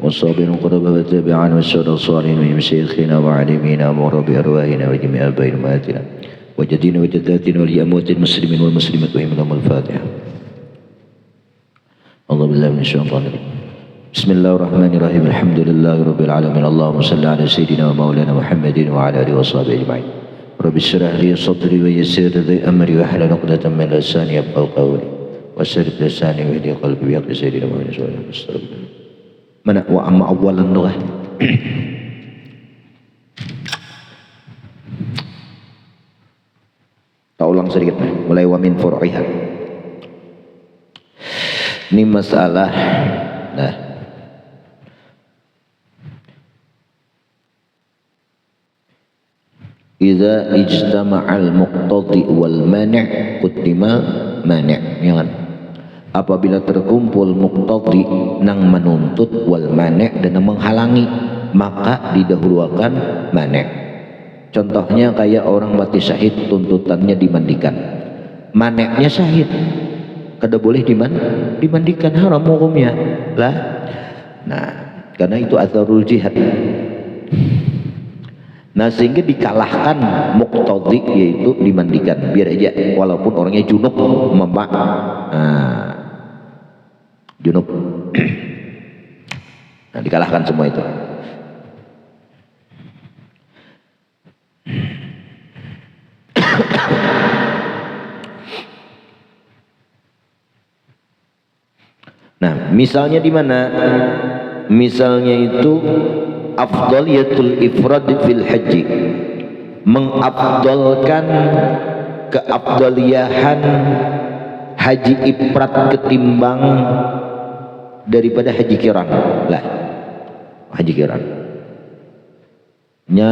والصابرين قربا والتابعين والشهداء الصالحين من مشايخنا وعلمنا ومرب أرواحنا وجميع آبائنا وأمهاتنا وجدنا وجداتنا ولأموات المسلمين والمسلمات وهم لهم الفاتحة. أعوذ بالله من الشيطان الرجيم. بسم الله الرحمن الرحيم. الحمد لله رب العالمين. اللهم صل على سيدنا ومولانا محمد وعلى آله وصحبه أجمعين. رب اشرح لي صدري ويسر لي أمري واحلل عقدة من لساني يفقهوا قولي وسدد لساني واهدي قلبي بحق سيدنا محمد صلى الله عليه وسلم. Mana wa amma awalan tu kan. Tak ulang sedikit mulai wa min furu'iha. Ini masalah nah idza ijtama'al muqtadi wal mani' quddima mani', ya kan? Apabila terkumpul muqtadi nang menuntut wal mani' dan yang menghalangi, maka didahulukan mani'. Contohnya kayak orang mati syahid, tuntutannya dimandikan, mani'-nya syahid, kada boleh dimandikan, haram hukumnya lah. Nah, karena itu atharul jihad. Nah, sehingga dikalahkan muqtadi, yaitu dimandikan biar aja walaupun orangnya junub memak. Junub. Nah, dikalahkan semua itu. Nah, misalnya di mana? Misalnya itu afdaliyatul ifrad fil haji, mengafdalkan keafdaliyahan haji ifrad ketimbang daripada haji qiran lah. Haji qiran nya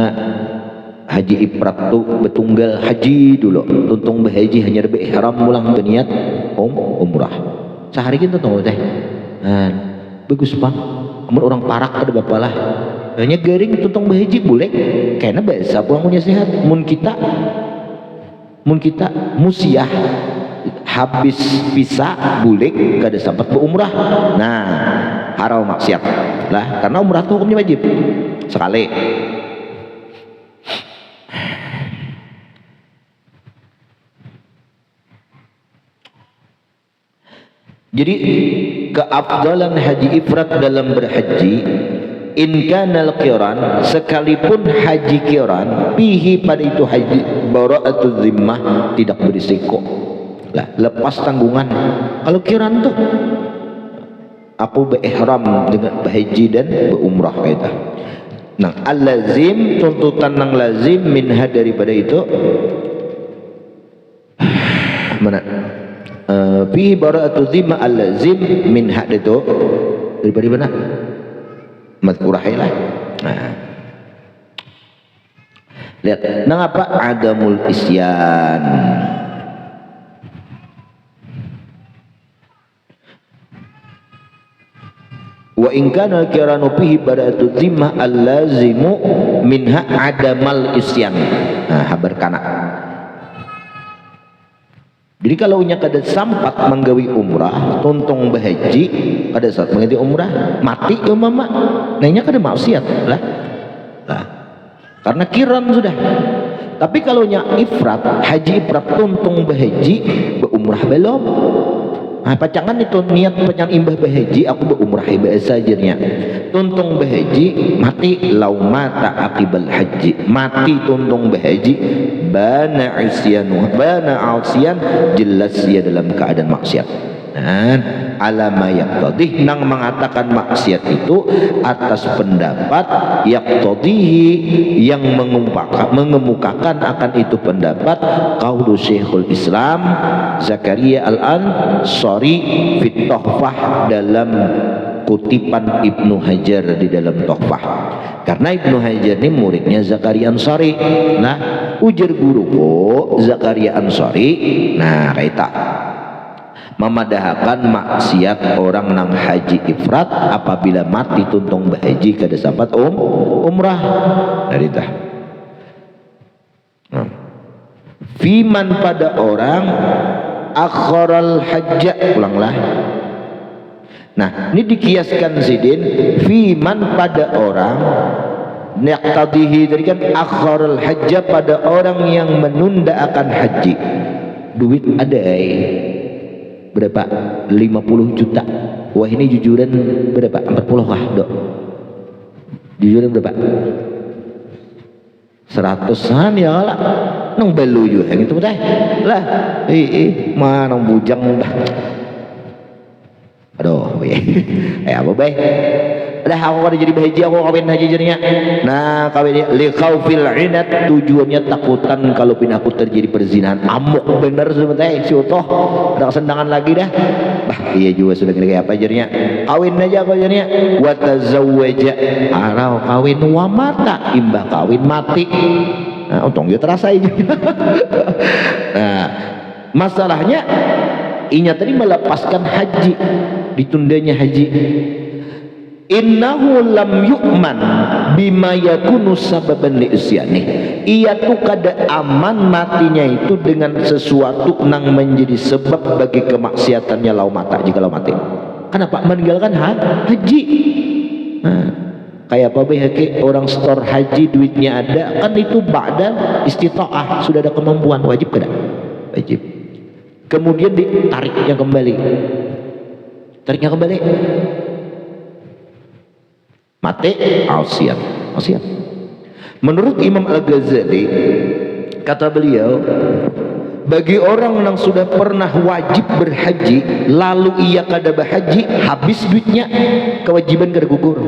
haji ifrad tu betunggal haji dulu, tuntung berhaji hanya berihram mulang berniat umrah sehari kita tahu teh. Nah, bagus bang, amun orang parak ada bapak lah hanya garing tuntung berhaji boleh karena biasa pulang punya sehat. Mun kita musiah habis bisa bulik kada sempat berumrah, nah haram maksiat lah, karena umrah itu hukumnya wajib sekali. Jadi keafdalan haji ifrad dalam berhaji, in kanal qiran, sekalipun haji qiran pihi pada itu haji bara'atul zimmah, tidak berisiko lah, lepas tanggungan. Kalau qiran tuh aku berihram dengan berhaji dan berumrah kita. Nah, al-lazim, tuntutan yang lazim minha daripada itu mana? Fihi bara'atu dhimma al-lazim minha itu daripada mana? Madkurahailah. Nah, lihat, nang apa? Adamul isyan. Wa in kana al-qiranu fihi bara'atu dhimma al-lazimu minha adamal isyan. Nah, habar kana. Jadi kalau nya kada sampat menggawi umrah, tuntung berhaji kada saat menggawi umrah, mati mama, nanya kada maksiat lah. Lah, karena kiran sudah. Tapi kalau nya ifrat, haji ifrat tuntung berhaji, berumrah belum. Nah, pacangan itu niat pacangan imbah berhaji, aku berumrah biasa aja. Tuntung berhaji mati, lau mata akibal haji, mati tuntung berhaji, bana isyanu, bana asyan, jelas ia dalam keadaan maksiat. Dan alama yaqtadih, nang mengatakan maksiat itu atas pendapat yaqtadihi, yang mengemukakan akan itu pendapat qaulu Syekhul Islam Zakaria Al-Ansari fit Tuhfah, dalam kutipan Ibnu Hajar di dalam Tuhfah. Karena Ibnu Hajar ini muridnya Zakaria Ansari. Nah, ujar guruku Zakaria Ansari, nah kaita memadahkan maksiat orang nang haji ifrat apabila mati tuntung berhaji kada sempat umrah dari tah. Fiman pada orang akharal hajja, ulanglah. Nah, ini dikiaskan sidin fiman pada orang yaqtadihi tadi kan akharul hajja, pada orang yang menunda akan haji. Duit ada berapa? 50 juta. Wah, ini jujuran berapa? 40 kah, Dok? Jujuran berapa? 100-an ya lah. Nang belu juga yang itu teh. Lah, mana bujang dah. Aduh, apa bae? Dah aku kada jadi bahaji, aku kawin haji jadinya. Nah, kawinnya li khaufil inat, tujuannya takutan kalau pin aku terjadi perzinahan. Amok bener sebenarnya si utoh. Ada kesendangan lagi dah. Bah, iya juga sudah kayak apa jadinya. Kawin aja aku jadinya. Wa tazawwaja. Arau kawin wa mata, imbah kawin mati. Nah, untung dia terasa aja. Nah, masalahnya inya tadi melepaskan haji, ditundanya haji. Innahu lam yu'man bima yakunu sababan li isyani. Ia tuh kada aman matinya itu dengan sesuatu nang menjadi sebab bagi kemaksiatannya lau mata, jika lau mati. Kenapa meninggalkan haji? Nah, kayak apa orang store haji duitnya ada, kan itu ba'da istita'ah, sudah ada kemampuan, wajib kada? Wajib. Kemudian ditariknya kembali. Tariknya kembali. Mati ausiat. Menurut Imam Al-Ghazali, kata beliau, bagi orang yang sudah pernah wajib berhaji lalu ia kada berhaji, habis duitnya, kewajiban kada gugur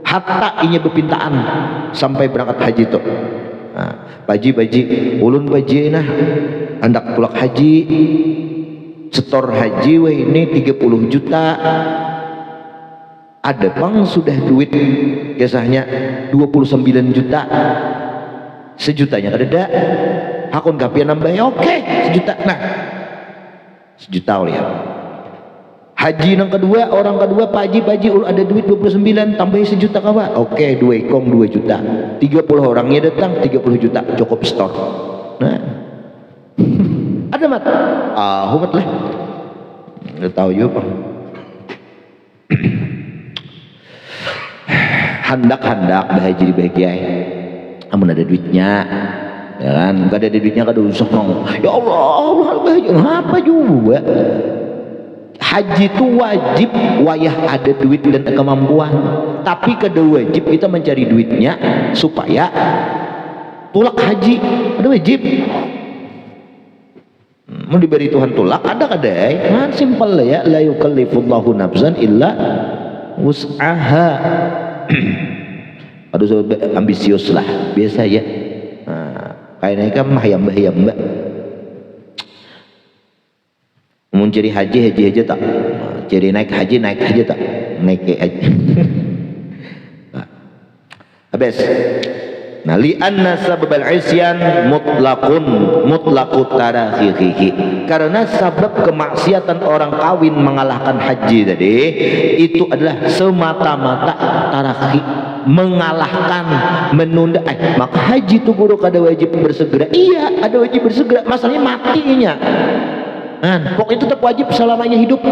hatta inya berpintaan sampai berangkat haji itu. Nah, baji ulun baji nah hendak tulak haji, setor haji weh ini 30 juta. Ada bang sudah duit kisahnya 29 juta, sejutanya ada hakun kapian nambah ya, oke, sejuta. Nah, sejuta lihat haji yang kedua, orang kedua paji ada duit 29 tambahin sejuta kawan, oke, 2 ekong 2 juta, 30 orangnya datang 30 juta cukup store. Nah, ada mat humat lah, nggak tahu juga bang. Handak bahagia di bahagia, amun ada duitnya, ya kan? Gak ada duitnya kada usah ngomong. Ya Allah bahagia, apa juga? Haji itu wajib, wayah ada duit dan kemampuan. Tapi kada wajib kita mencari duitnya supaya tulak haji, ada wajib. Mau diberi Tuhan tulak, ada kada? Man simpel ya, la yukallifullahu nafsan illa wus'aha. Harus ambisius lah, biasa ya. Nah, kayaknya kan mahayam mbak. Mencari haji aja tak. Cari naik haji tak. Naik haji. Nah, habis. Nah, li'anna sababal isyan mutlaqut tarahihi. Karena sebab kemaksiatan orang kawin mengalahkan haji tadi itu adalah semata-mata tarahi, mengalahkan, menunda. Maka haji itu guru kada wajib bersegera. Iya, ada wajib bersegera. Masalahnya matinya. Nah, pokoknya tetap wajib selamanya hidup.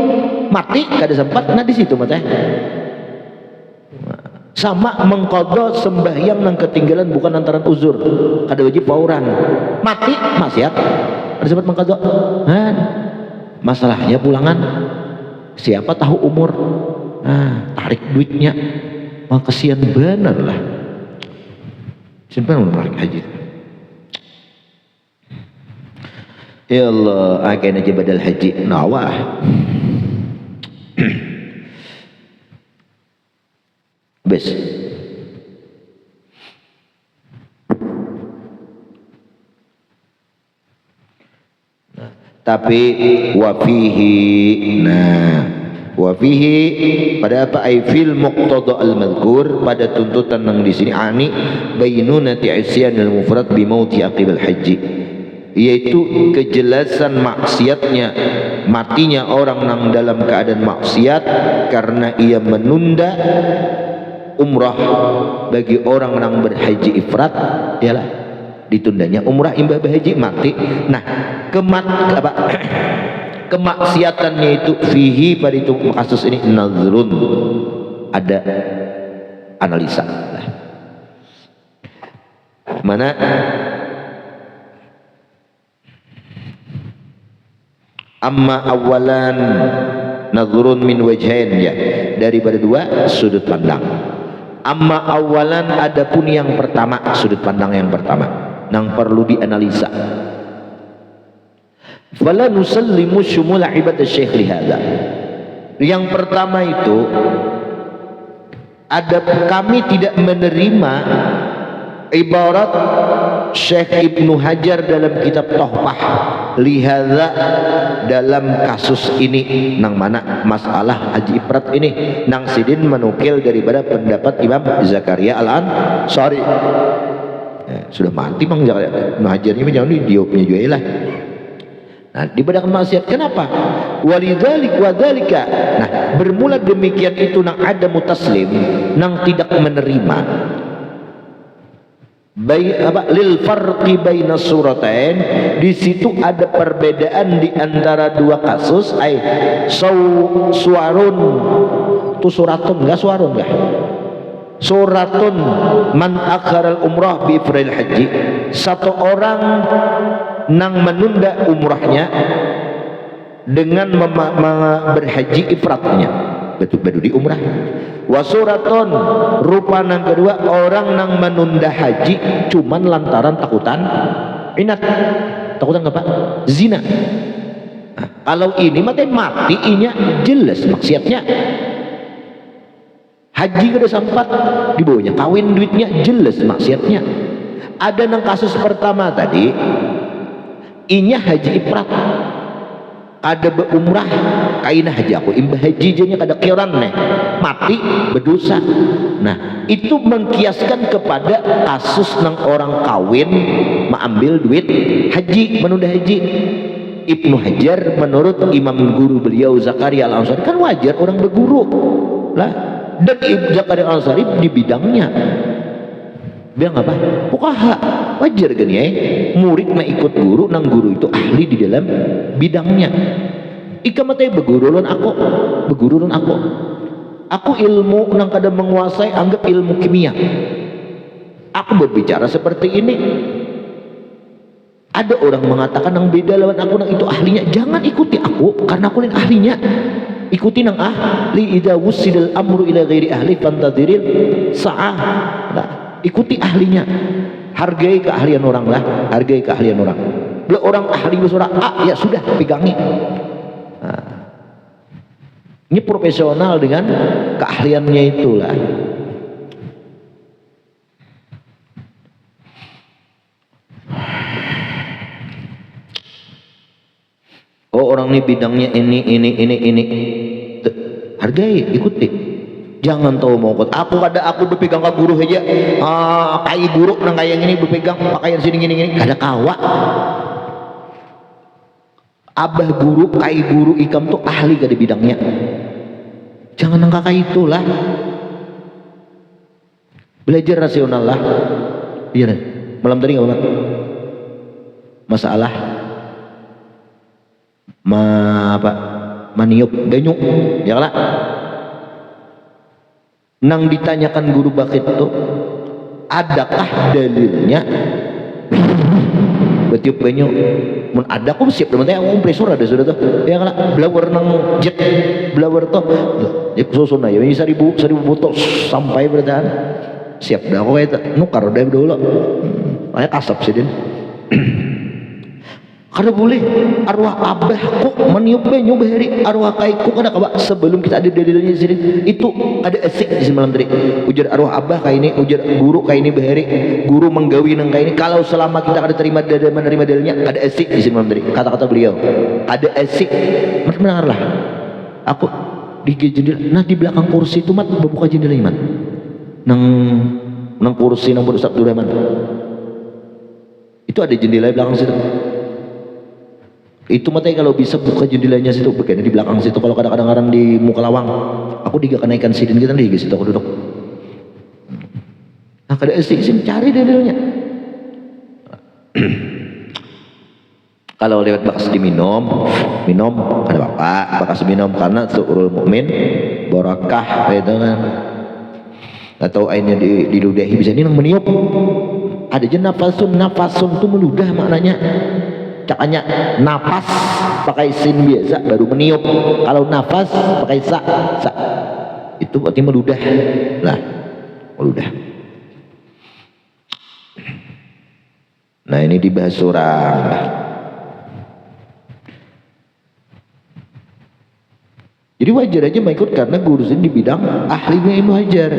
Mati kada sempat. Nah di situ mata. Sama mengqadha sembahyang yang ketinggalan bukan lantaran uzur, kada wajib fauran. Mati maksiat ada sempat mengqadha. Nah, masalahnya pulangan siapa tahu umur, nah tarik duitnya, maka kesian bener lah. Simpan menarik haji. Ya Allah, akan aja badal haji nawah. Bes. Nah, tapi wafihi, pada apa? Ai fil muqtada al madhkur, pada tuntutan yang di sini ani bainunati isyanil mufrad bi mauti aqibal haji, yaitu kejelasan maksiatnya, matinya orang yang dalam keadaan maksiat karena ia menunda umrah. Bagi orang yang berhaji ifrat ialah ditundanya umrah imbah berhaji mati. Nah, kemaksiatannya itu fihi, pada itu kasus ini nazrun, ada analisa. Mana amma awalan nazrun min wajhain, ya, daripada dua sudut pandang. Amma awalan, adapun yang pertama, sudut pandang yang pertama yang perlu dianalisa. Fala nusallimu syumul ibadah syekh lihada. Yang pertama itu, kami tidak menerima ibarat Syekh Ibnu Hajar dalam kitab Tuhfah lihada, dalam kasus ini, nang mana masalah haji ifrat ini, nang sidin menukil daripada pendapat Imam Zakaria Al-Ansari. Sudah mati Bang Zakaria, Ibnu Hajarnya jangan diopnya juga lah. Nah, dibadakan maksiat. Kenapa? Walidzalik wadzalika. Nah, bermula demikian itu nang ada mutaslim, nang tidak menerima lil farqi baina suratain, di situ ada perbedaan di antara dua kasus. Suwarun tu suratun, enggak suwarun enggak, suratun man akharal umrah bi ifradil haji, satu orang nang menunda umrahnya dengan berhaji ifratnya, betul-betul di umrah. Wasuraton, rupa nang kedua, orang nang menunda haji cuman lantaran takutan inat, takutan apa? Zina. Nah, kalau ini mati inya jelas maksiatnya. Haji kada sempat dibawanya kawin, duitnya jelas maksiatnya. Ada nang kasus pertama tadi, inya haji ifrat, ada berumrah kaina haji aku imbah haji jenya kada kiran nih, mati berdosa. Nah, itu mengkiaskan kepada kasus nang orang kawin mengambil duit haji, menunda haji. Ibnu Hajar menurut imam guru beliau Zakaria Al-Ansari, kan wajar orang berguru lah, dan Ibnu Zakaria Al-Ansari di bidangnya bilang apa? Fuqaha, wajar kan ya, murid na ikut guru, nang guru itu ahli di dalam bidangnya. Ika matanya begurulun aku. Aku ilmu nang kada menguasai, anggap ilmu kimia. Aku berbicara seperti ini. Ada orang mengatakan nang beda lawan aku, nang itu ahlinya. Jangan ikuti aku karena aku lain ahlinya. Ikuti nang ahli. Idza wusidal amru ila ghairi ahli fantadiril sa'ah. Nah, ikuti ahlinya, hargai keahlian orang lah, hargai keahlian orang. Bila orang ahli bersuara ya sudah pegangi. Nah, ini profesional dengan keahliannya itulah. Oh, orang ini bidangnya ini. Hargai, ikuti. Jangan tahu mau ikut. Aku berpegang ke guru aja. Kayak guru nang kayak gini berpegang pakaian sini gini. Kada kawa. Abah guru, kayak guru ikam tuh ahli kada bidangnya. Jangan nang kakak itulah. Belajar rasional lah. Iya nih. Malam tadi enggak masalah. Maniup ganyuk, ya lah. Nang ditanyakan guru bakit itu, adakah dalilnya betiup banyu? Mun ada aku siap teman teh kompresor ada sudah tuh. Ya kan blower nang jet blower tuh. Ya susun aja ini 1000 botol sampai bertahan. Siap dah aku itu nukar udah dulu. Kayak kasap sih din. Kada boleh arwah abahku meniup banyu bahari, arwah kaiku kada kawa sebelum kita ada dalilnya di sini. Itu ada esik di sini malam tadi. Ujar arwah abah kayak ini, ujar guru kayak ini bahari, guru menggawi nang kayak ini. Kalau selama kita kada terima menerima dalilnya, ada esik di sini malam tadi. Kata-kata beliau, ada esik. Mendengarlah. Aku di jendela, nah di belakang kursi itu mat membuka jendelanya mat. Nang kursi nang Ustaz Abdurrahman. Itu ada jendela di belakang situ. Itu matanya kalau bisa buka jendelanya situ, begini di belakang situ. Kalau kadang-kadang di muka lawang, aku diga kenaikan sidin kita di situ aku duduk. Nah kada isin cari dalilnya. Kalau lewat bakas diminum, minum ada bapak bakas minum karena surul mukmin barakah itu kan. Atau airnya diludahi bisa ini meniup. Ada je nafasun itu meludah maknanya. Cakanya nafas pakai sin biasa baru meniup. Kalau nafas pakai sa itu berarti meludah. Lah, meludah. Nah ini dibahas orang. Jadi wajar aja mengikut karena guru sini di bidang ahlinya Ibnu Hajar.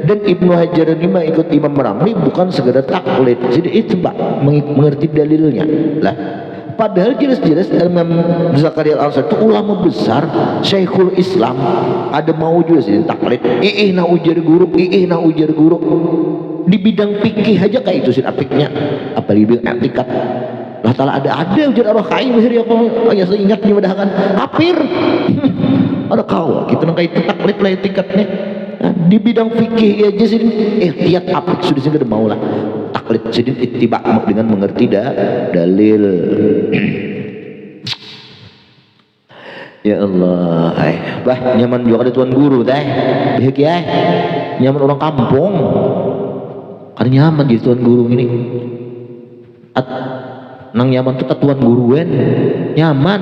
Dan Ibnu Hajar ini mengikut Imam Ramli bukan sekedar taklid. Jadi itu Pak mengerti dalilnya. Lah, padahal jelas-jelas Imam Zakaria Al-Ansari itu ulama besar, Syekhul Islam. Ada mau juga sih taklid. Na ujar guru. Di bidang fikih aja kayak itu sih apiknya. Apalagi bidang etikat. Allah Ta'ala ada ujar ar-Rakai bahir ya kau ya seingatnya padahal kan hafir ada kau gitu nang itu taklid lah etikatnya. Nah, di bidang fikih aja sih ihtiyat apik sudah sih mau lah taklid jadi ittiba dengan mengerti dalil. Ya Allah, bah nyaman juga ada tuan guru teh bahagia nyaman orang kampung kan nyaman jadi tuan guru ini nang nyaman tuh tuan guruan nyaman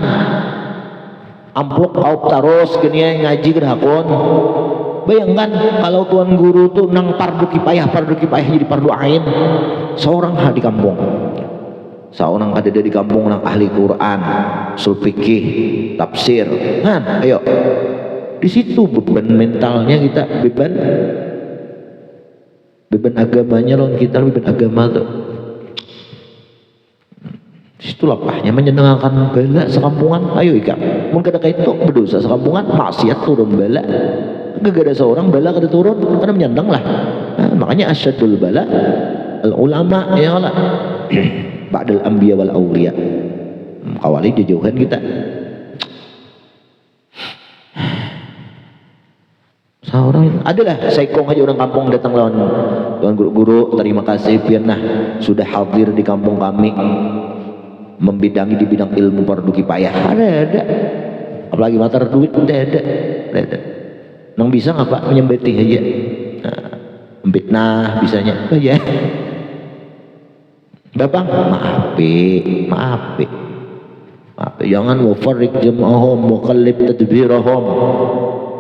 amplop aup taros gini ya ngaji kedakon. Bayangkan kalau tuan guru tuh nang fardu kifayah jadi fardu ain seorang di kampung, seorang ada di kampung nang ahli Quran, usul fikih, tafsir, kan ayo di situ beban mentalnya kita beban agamanya lawan kita beban agama tuh. Situ lapahnya menyenangkan bala sekampungan. Ayo ika mun kada kaitu berdosa sekampungan maksiat turun bala gak ada seorang bala kada turun karena menyandang lah. Nah, makanya asyadul bala al ulama ya lah ba'dal anbiya wal auliya. Kawali jauhan kita seorang adalah saikong aja orang kampung datang lawan guru-guru terima kasih pernah sudah hadir di kampung kami membidangi di bidang ilmu fardu kifayah. Ada apalagi matar duit ada nang bisa nggak Pak menyembeti aja nah bisanya aja Bapak maaf jangan wafarik jam'ahum wa qallib tadbirahum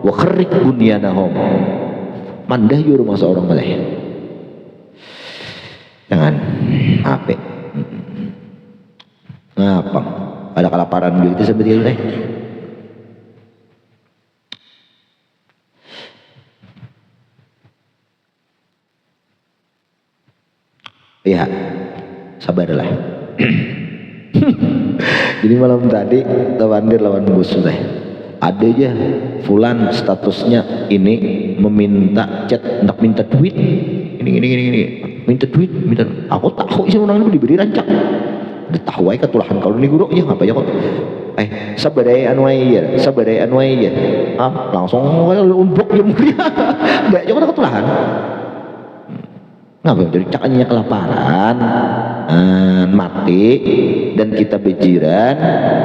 wa kharrik bunyanahum mandah yo rumah seorang malih jangan ngapa ada kelaparan begitu seperti itu ya sabarlah. Jadi malam tadi tawandir lawan bos teh ada aja fulan statusnya ini meminta chat hendak minta duit ini minta duit aku tahu sih orang itu diberi rancak tahu aja ketulahan kalau ini guru ya ngapa ya kok sabadai anu ya langsung untuk ya mungkin enggak jangan ketulahan ngapa jadi cakanya kelaparan mati dan kita bejiran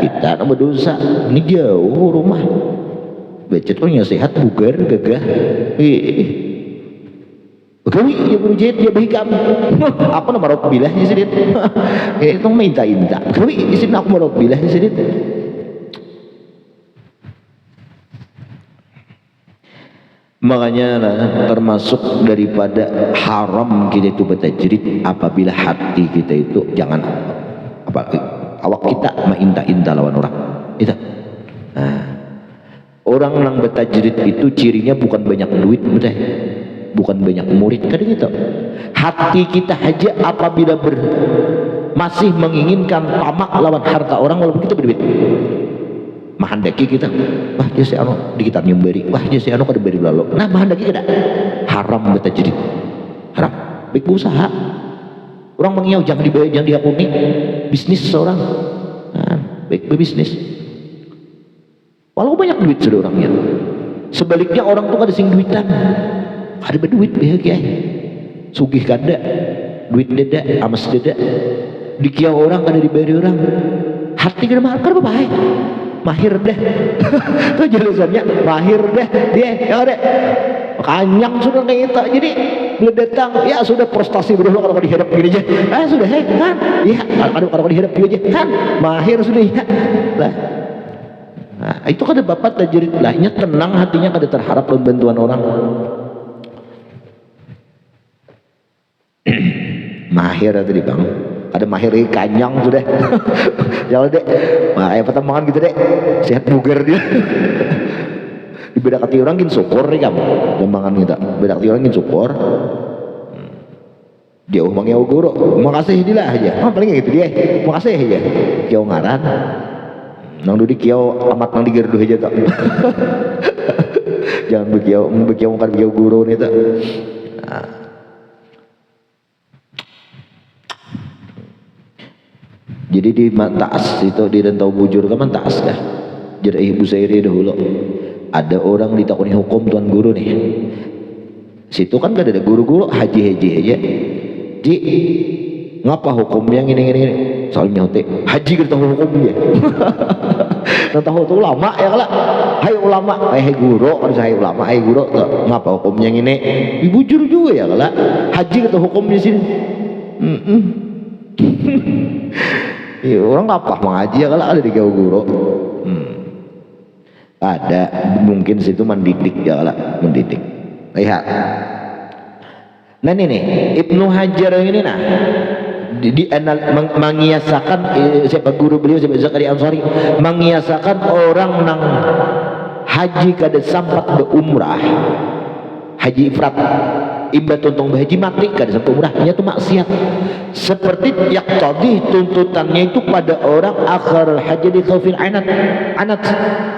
kita berdosa ini jauh rumah becet orangnya sehat bugar gagah Gawi ya guru jahit ya baik kamu apa nomor bilahnya sedit itu minta gawi isin aku mau bilahnya sedit makanya termasuk daripada haram kita itu bertajrid apabila hati kita itu jangan awak kita inta lawan orang itu orang yang bertajrid itu cirinya bukan banyak duit bukan banyak murid kan gitu hati kita aja apabila masih menginginkan tamak lawan harta orang walaupun kita berduit mahandaki kita wah dia si anu di kita nyumberi wah dia si anu kada beri lalu nah mahandaki kada haram bertajrid haram baik berusaha orang mengiau jangan dibayar jangan dihakuni bisnis seorang baik berbisnis walau banyak duit sudah orangnya sebaliknya orang tuh kada sing duitan ada berduit bahagia sugih kada duit dada amas dada dikiau orang kada diberi orang hati kada mahir kada baik mahir deh tuh jelasannya mahir deh dia ya deh kanyang sudah kayak itu jadi bila datang ya sudah prestasi berdua kalau dihadap gini aja sudah kan ya kalau dihadap gini aja kan mahir sudah ya lah. Nah, itu kada bapak tajrid lahnya tenang hatinya kada terharap dalam bantuan orang. Mahir tadi bang ada mahir kanyang sudah jangan deh kayak pertambangan gitu deh sehat bugar dia di beda kati orang gin syukur nih kamu jambangan kita beda kati orang gin syukur jauh mangyau guru makasih dilah aja paling gitu dia makasih aja kiau ngaran nang dudi kiau amat nang digerduh aja tak jangan begiau bukan begiau guru nih tak. Nah. Jadi di taas itu di rentau bujur kan taas dah. Jadi ibu saya dahulu ada orang ditakuni hukum tuan guru nih. Situ kan gak ada guru-guru haji aja. Ji ngapa hukumnya gini soalnya haji kita tahu hukumnya. Dan tahu tuh ulama ya kala. Hai ulama, hai guru, harus hai ulama, hai guru. Ngapa hukumnya gini? Dibujur juga ya kala. Haji kita hukumnya sini. Iya, orang apa mengaji ya kalau ada di gau guru ada mungkin situ mendidik ya kalau mendidik lihat nah ini nih Ibnu Hajar ini nah mengiasakan siapa guru beliau siapa Zakaria Ansari mengiasakan orang nang haji kada sampat berumrah haji ifrat imba tuntung haji mati kada sampai umrahnya itu maksiat seperti yaqtadi tuntutannya itu pada orang akhir haji di khaufin anat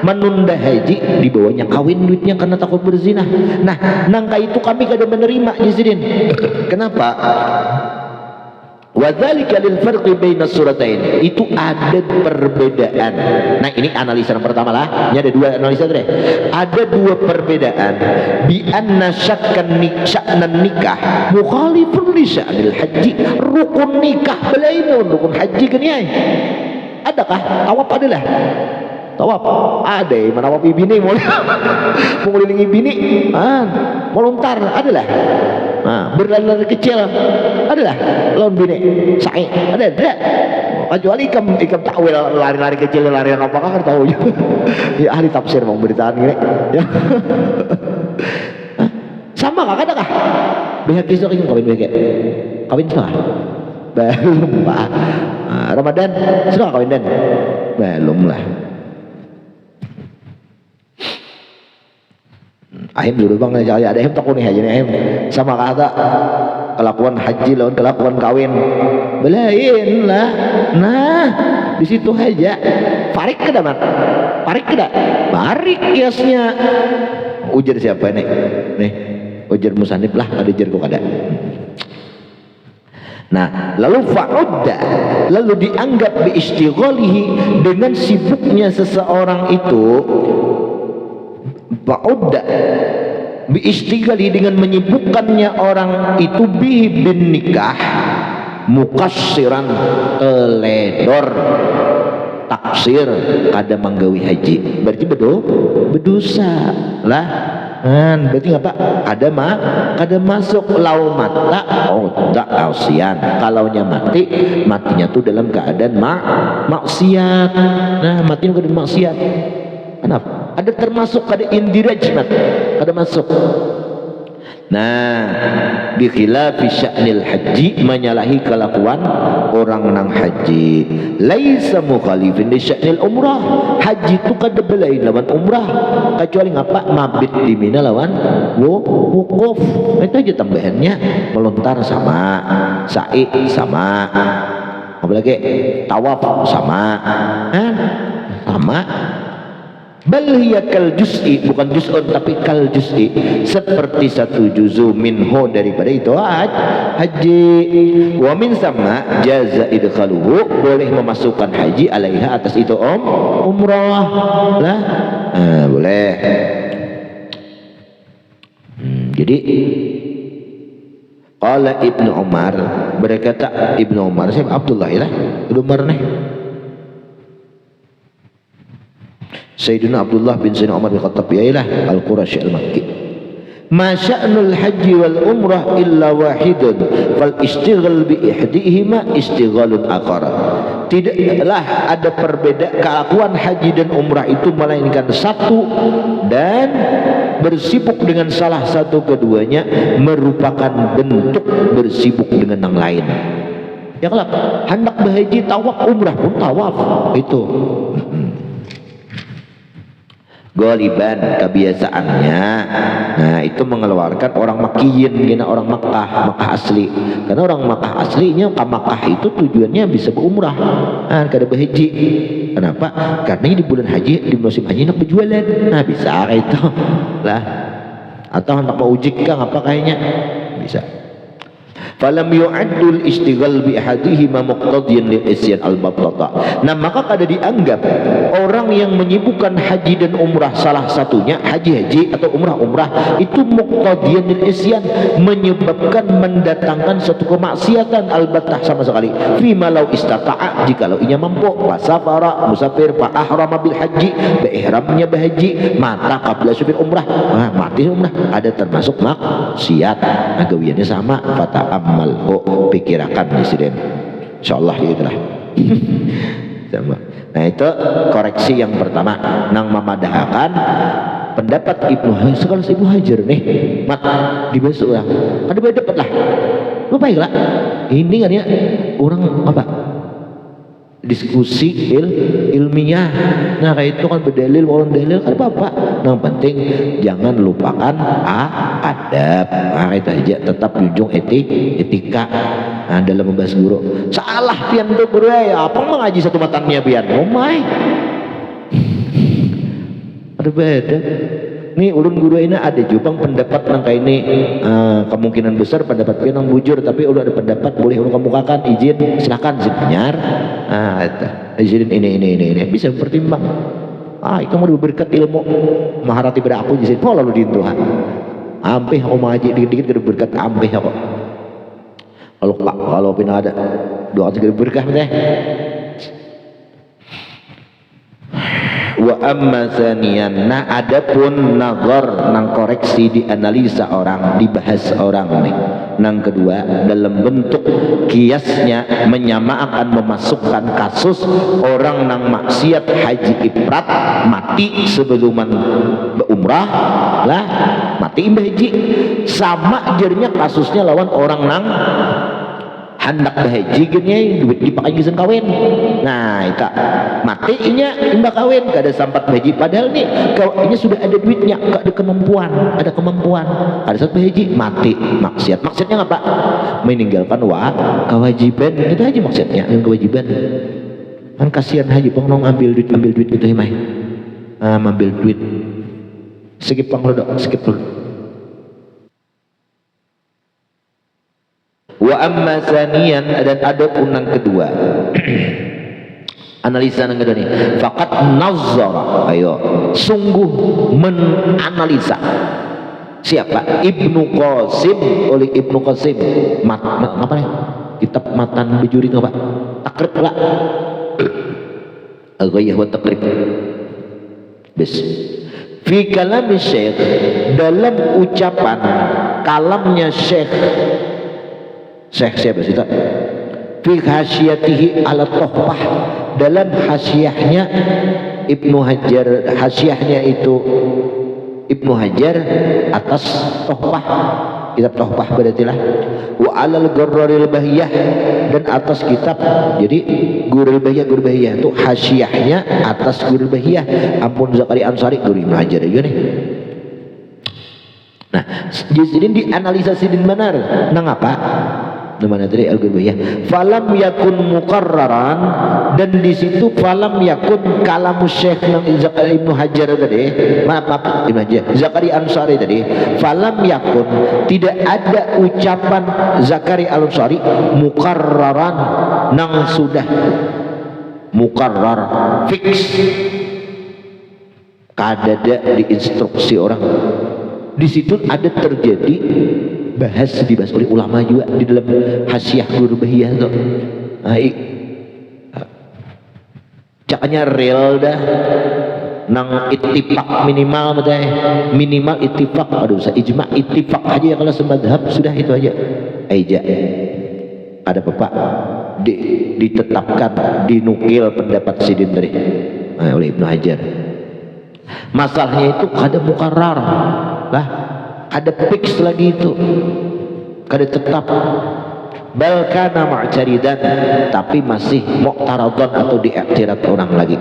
menunda haji di bawahnya kawin duitnya karena takut berzina. Nah nangka itu kami kada menerima Jizidin. Kenapa? Wadzalika lil farqi baina suratain itu ada perbedaan. Nah ini analisa yang pertama lah. Ini ada dua analisa tadi. Ada dua perbedaan. Bi anna syakkan nikah mukhalifun li sya'nil haji. Rukun nikah belainun rukun haji kan ya. Adakah? Tawaf adalah. Tawaf ada mana tawaf bini mau ngelilingi bini mau lontar adalah. Berlari-lari kecil adalah lawan bini sa'i ada kecuali ikam takwil lari-lari kecil lari yang apakah kan tahu ya ahli tafsir mau beritaan gini ya sama kah adakah behak kisah ingin kawin sudah belum pak Ramadan sudah kawin dan belum lah. Ahim dulu bang ada ahim takut nih aja nih ahim sama kata kelakuan haji lawan kelakuan kawin belain lah. Nah di situ aja farik keda mat farik keda barik kiasnya ujar siapa nih ujar musanib lah ada ujar kok ada. Nah lalu fa'udda lalu dianggap biistighalihi dengan sibuknya seseorang itu fa'udda biistighali dengan menyibukkannya orang itu bihi bin nikah mukassiran teledor taksir kada menggawi haji berarti berdosa lah kan berarti ngapa kada masuk lau mata tak ausian kalaunya matinya tuh dalam keadaan maksiat. Nah matinya keadaan maksiat kenapa ada termasuk kada indiraj kada masuk. Nah bi khilafi sya'nil haji menyalahi kelakuan orang nang haji laisa mukhalifin li sya'nil umrah haji itu kada belain lawan umrah kecuali ngapa mabit di Mina lawan wukuf itu aja tambahannya melontar sama sa'i sama apalagi tawaf sama sama bal hiya kal juz'i bukan juz'un tapi kal juz'i seperti satu juzu minhu daripada itu haji wa min sama jaza idkhaluhu boleh memasukkan haji alaiha atas itu umrah lah boleh. Jadi qala Ibnu Umar berkata Ibnu Umar siapa Abdullah lah Ibnu Umar nih Sayyidina Abdullah bin Sayyidina Umar bin Khattab yailah Al-Qurashi Al-Makki. Ma sya'nul haji wal umrah illa wahidun fal istighal bi ihdihima istighalun akhar. Tidaklah ada perbedaan kelakuan haji dan umrah itu melainkan satu, dan bersibuk dengan salah satu keduanya merupakan bentuk bersibuk dengan yang lain. Ya kelak hendak berhaji tawaf, umrah pun tawaf itu. Goliban kebiasaannya, nah itu mengeluarkan orang Makkiyin, gina orang Makkah asli. Karena orang Makkah aslinya ke Makkah itu tujuannya bisa berumrah, kada berhaji. Kenapa? Karena di bulan haji, di musim haji nak berjualan, nah bisa itu lah. Atau hendak mau uji kah apa kayaknya bisa. Falam yu'addul istighal bi ahadihima muqtadiyan lil isyan al-babtata. Nah maka kada dianggap orang yang menyibukkan haji dan umrah salah satunya, haji atau umrah itu muqtadiyan lil isyan, menyebabkan mendatangkan satu kemaksiatan al-battah sama sekali. Fi ma law istata'a, jikalau ia mampu, wasafara musafir fa ahrama bil haji, ihramnya berhaji mata qabla subir umrah, mati umrah ada termasuk maksiat. Agawiannya sama, fata amal pikirakan presiden, insyaallah itulah. Sama. Nah itu koreksi yang pertama, nang memadahkan pendapat Ibnu Hajar nih mat dibasuh lah, ada beda dapat lah, lupa lah ini kan ya orang apa diskusi ilmiah. Nah kayak itu kan berdalil, orang dalil kan apa-apa. Yang penting jangan lupakan adab. Nah itu aja, tetap junjung etika. Nah, dalam membahas guru. Salah pian tuh guru ya, apa mengaji satu matannya pian? Oh my. Ada beda. Nih ulun guru ini ada jubang pendapat nang kayak ini, kemungkinan besar pendapat pian nang bujur, tapi udah ada pendapat boleh ulun kemukakan, izin silakan benar. Izin ini bisa bertimbang. Kamu berkat ilmu maharati pada aku jadi pola lu diintu ampih aku ngaji dikit-dikit gede berkat ampih aku. Kalau pina ada doa segede berkah teh. Wa amma saniyan, nah adapun nazar nang koreksi dianalisa orang, dibahas orang nih. Nang kedua dalam bentuk kiasnya menyamakan, memasukkan kasus orang nang maksiat haji ifrat mati sebelum berumrah lah, mati haji sama jadinya kasusnya lawan orang nang hendak berhaji gini duit dipakai gizen kawin. Nah itu matinya imbak kawin kada sempat berhaji, padahal nih ini sudah ada duitnya, ada kemampuan pada saat berhaji mati maksiatnya apa? Meninggalkan kewajiban. Itu aja maksudnya, yang kewajiban kan kasihan haji pengenong ambil duit itu himai ambil duit skip wa amma saniyan, dan ada unang kedua analisa nang kedua nih faqat nazzara, ayo sungguh menganalisa siapa? Ibnu Qasim, oleh Ibnu Qasim apa nih kitab matan bejuri itu apa? Takrib lah al-ghayah wa takrib bis fi kalam syekh, dalam ucapan kalamnya syekh siapa sih tak? Fi hasyatihi ala Tuhfah, dalam hasyahnya Ibnu Hajar, hasyahnya itu Ibnu Hajar atas Tuhfah, kitab Tuhfah berarti lah. Wa alal Ghurraril Bahiyah, dan atas kitab, jadi Ghurraril Bahiyah itu hasyahnya atas Ghurraril Bahiyah Ampun Zakaria Ansari Guru Ibnu Hajar ya nih. Nah jadi dianalisa sidin benar nang apa? Namanya tadi al-Ghurriyah. Falam yakun mukarraran, dan di situ falam yakun kalamu Syekh Zakaria Ibnu Hajar tadi, maaf Ibnu Hajar Zakaria Ansari tadi, falam yakun tidak ada ucapan Zakaria Ansari mukarraran nang sudah mukarrar fix, kada ada diinstruksi orang. Di situ ada terjadi dibahas oleh ulama juga di dalam Hasyiah Ghurraril Bahiyah tuh. Cakanya real dah nang ittifaq minimal minimal ittifaq, aduh saya ijma ittifaq aja ya kalau semadhab sudah itu aja aja ada bapak ditetapkan dinukil pendapat sidin dari oleh Ibnu Hajar. Masalahnya itu kada mukarrar lah, kada fix lagi itu, kada tetap, bal kana mu'taridan, tapi masih mu'taradhan atau diiktirat orang lagi,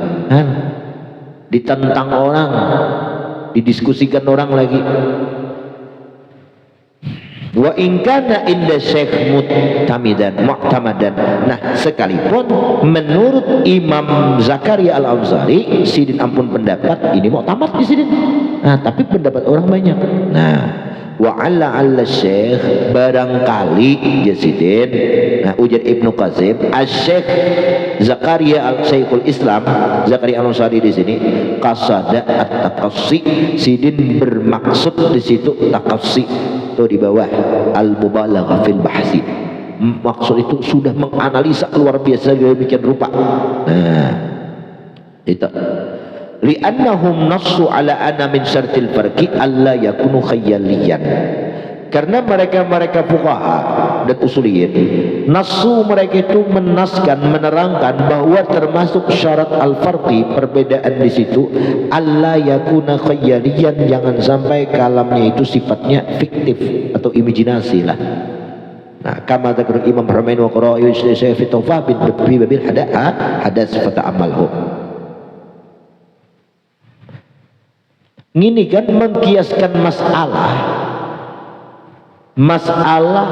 ditentang orang, didiskusikan orang lagi. Wa in kana inda syekh mu'tamadan. Nah, sekalipun menurut Imam Zakaria Al-Ansari sidin ampun pendapat ini mu'tamad di sidin. Nah, tapi pendapat orang banyak. Nah, wa alla syekh barangkali jasidin. Nah, ujar Ibnu Qasim asy-syekh Zakaria al-Syekhul Islam Zakaria Al-Ansari di sini qasada at-taqassi, sidin bermaksud di situ taqassi itu di bawah al-mubalaghah fil bahsi, maksud itu sudah menganalisa luar biasa demikian rupa. Nah, itu li'annahum nassu ala anna min syartil farqi alla yakunu khayyaliyan, karena mereka fuqaha dan usuliyin nasu mereka itu menaskan menerangkan bahwa termasuk syarat al-farqi perbedaan di situ alla yakuna khayyaliyan, jangan sampai kalamnya itu sifatnya fiktif atau imajinasi lah. Nah, kama dzakar Imam Haramain wa qara'i Syekh fi Tawfa bin babil hadas fata'amalhu. Ngini kan mengkiaskan masalah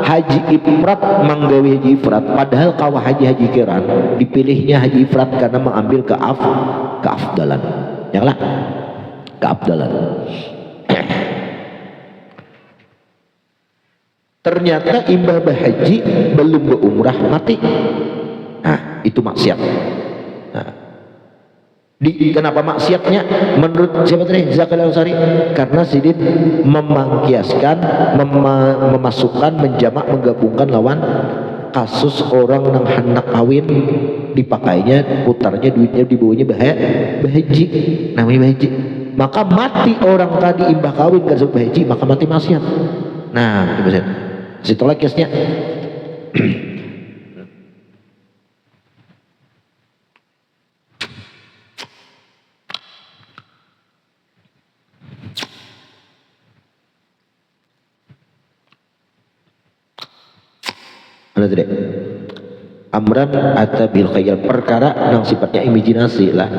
haji ifrat manggawi haji ifrat, padahal kawah haji kiran dipilihnya haji ifrat karena mengambil keafdalan, yang lah keafdalan. Ternyata imbah berhaji belum berumrah mati. Nah, itu maksiat. Nah, kenapa maksiatnya menurut siapa tadi? Zakaria Al-Ansari, karena sidin memangkiaskan, memasukkan, menjamak, menggabungkan lawan kasus orang nang hendak kawin dipakainya, putarnya duitnya dibawanya bahaji, namanya bahaji, maka mati orang tadi imbah kawin kan bahaji, maka mati maksiat. Nah, itu maksudnya situ lagi kiasnya. Ada tidak? Amran atau bil khayal, perkara yang sifatnya imajinasi lah.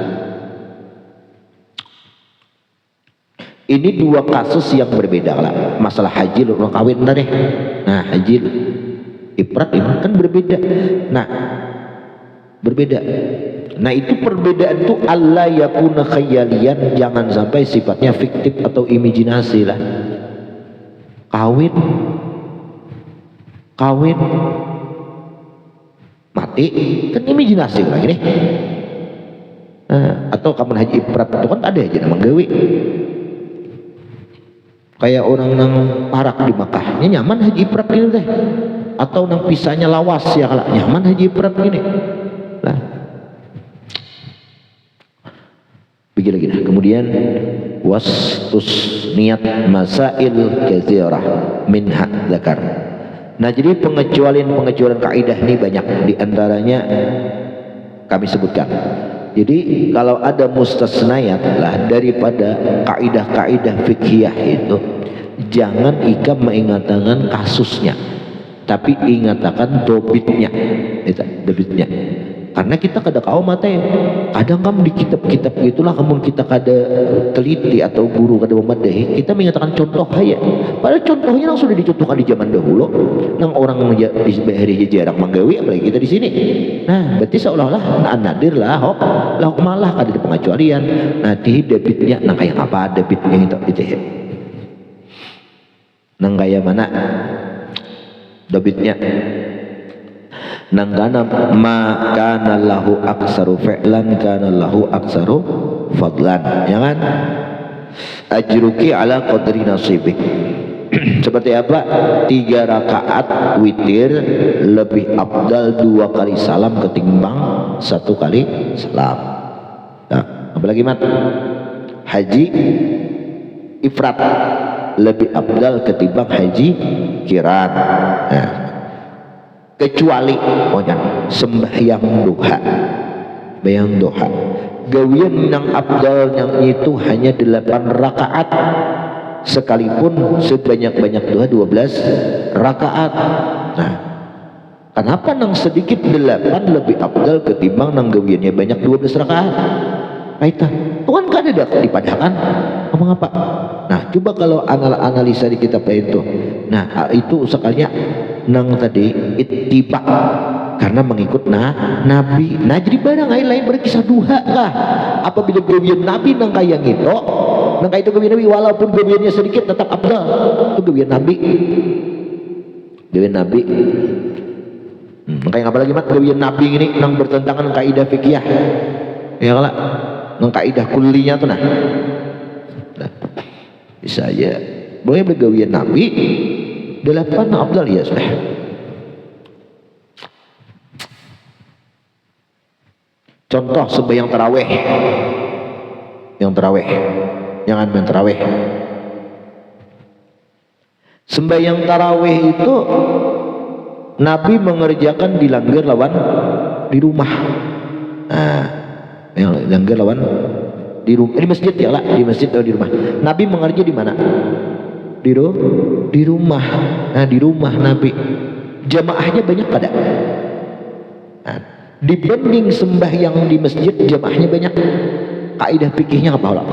Ini dua kasus yang berbeda lah. Masalah haji orang kawin deh. Nah, haji ifrat ini kan berbeda. Nah, berbeda. Nah, itu perbedaan itu alla yakuna khayalian, jangan sampai sifatnya fiktif atau imajinasi lah. Kawin mati kan imajinasi lagi nih. Nah, atau kamu haji ifrat itu kan ada aja nama gawe, kayak orang nang parak di Makkah nyaman haji ifrat gitu deh, atau nang pisahnya lawas ya kalau nyaman haji ifrat gini lah. Begini lagi. Kemudian wastus niat masail katsirah minha dzakar. Nah, jadi pengecualian kaidah ini banyak, diantaranya kami sebutkan. Jadi kalau ada mustasnayat lah daripada kaidah-kaidah fikhiyah itu, jangan ikam mengatakan kasusnya, tapi ingatakan dobitnya, itu dobitnya. Karena kita kada kau mata ya, kadang kamu di kitab-kitab gitulah, kamu kita kada teliti atau guru kada memadahi, kita mengatakan contoh hanya, padahal contohnya yang sudah dicontohkan di zaman dahulu, nang orang di bahari jarang menggawi, apalagi kita di sini. Nah, berarti seolah-olah nadir lah, lah malah kada ada pengecualian. Nah, di debitnya, nang kayak apa debitnya itu, nang kayak mana debitnya? Nang kana ma kana lahu aksaru fi'lan kana lahu aksaru fadlan, ya kan? Ajruki ala qadri nasibik. Seperti apa? 3 rakaat witir lebih afdal 2 kali salam ketimbang 1 kali salam. Nah, apalagi mat? haji ifrat lebih afdal ketimbang haji kiran. Nah, kecuali sembahyang duha. Bayang duha gawian yang afdal yang itu hanya 8 rakaat, sekalipun sebanyak-banyak duha 12 rakaat. Nah, kenapa nang sedikit 8 lebih afdal ketimbang nang gawiannya banyak 12 rakaat? Kaitan Tuhan kan ada dipadahkan ngomong apa? Nah, coba kalau analisa di kitab itu. Nah, itu sekalinya nang tadi ittiba, karena mengikut Nabi. Nah, jadi barang lain berkisah duha kah? Apabila gawian Nabi nang kaya gitu, nang kaya itu gawian Nabi walaupun gawiannya sedikit tetap abdal. Itu gawian Nabi. Gawian Nabi. Makanya apalagi mat gawian Nabi ini nang bertentangan dengan kaidah fikih. Ya kalau nang kaidah kullinya tuh nah. Bisa aja. Boleh bergawian Nabi 8 abdal ya sudah. Contoh sembahyang taraweh. Yang taraweh. Jangan main taraweh. Sembahyang taraweh itu Nabi mengerjakan di langgar lawan di rumah. Nah, yang langgar lawan di rumah, di masjid ya lah, di masjid atau di rumah. Nabi mengerja di mana? Di rumah. Nah, di rumah Nabi. Jamaahnya banyak pada. Nah, dibanding sembahyang di masjid jamaahnya banyak. Kaidah fikihnya apa lah?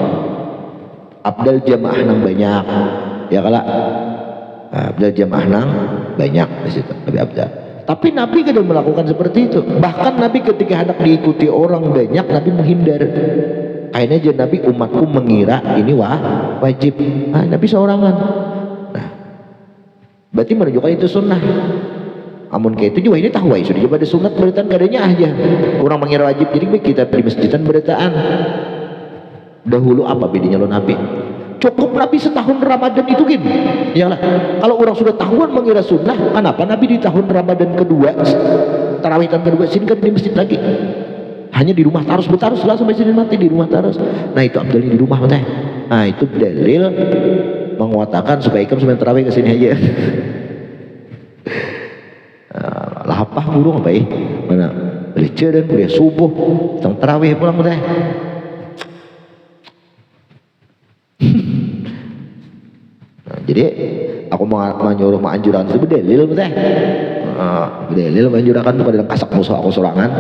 Abdal jamaah nang banyak. Ya kala. Abdal jamaah nang banyak di situ. Lebih abdal. Tapi Nabi kadang melakukan seperti itu. Bahkan Nabi ketika hendak diikuti orang banyak, Nabi menghindar. Kayaknya aja Nabi umatku mengira ini wajib. Nah, Nabi seorangan. Nah, berarti menunjukkan itu sunnah. Amun kayak itu juga ini tahu sudah coba ada sunat beritaan kadanya aja. Orang mengira wajib, jadi kita di masjidan beritaan. Dahulu apa bedanya lo Nabi? Cukup Nabi setahun Ramadan itu gini. Yalah, kalau orang sudah tahuan mengira sunnah, kenapa Nabi di tahun Ramadan kedua, tarawih tahun kedua sini kan di masjid lagi? Hanya di rumah terus bertarus lah sampai sini mati di rumah terus. Nah, itu abdalnya di rumah teh. Nah, itu dalil menguatakan supaya ikam sampai tarawih ke sini aja. Lapah burung apa mana beli dan beli subuh tentang tarawih pulang teh. Nah, jadi aku mau nyuruh anjuran itu berdalil teh. Berdalil menganjurkan pada kasak musuh aku sorangan.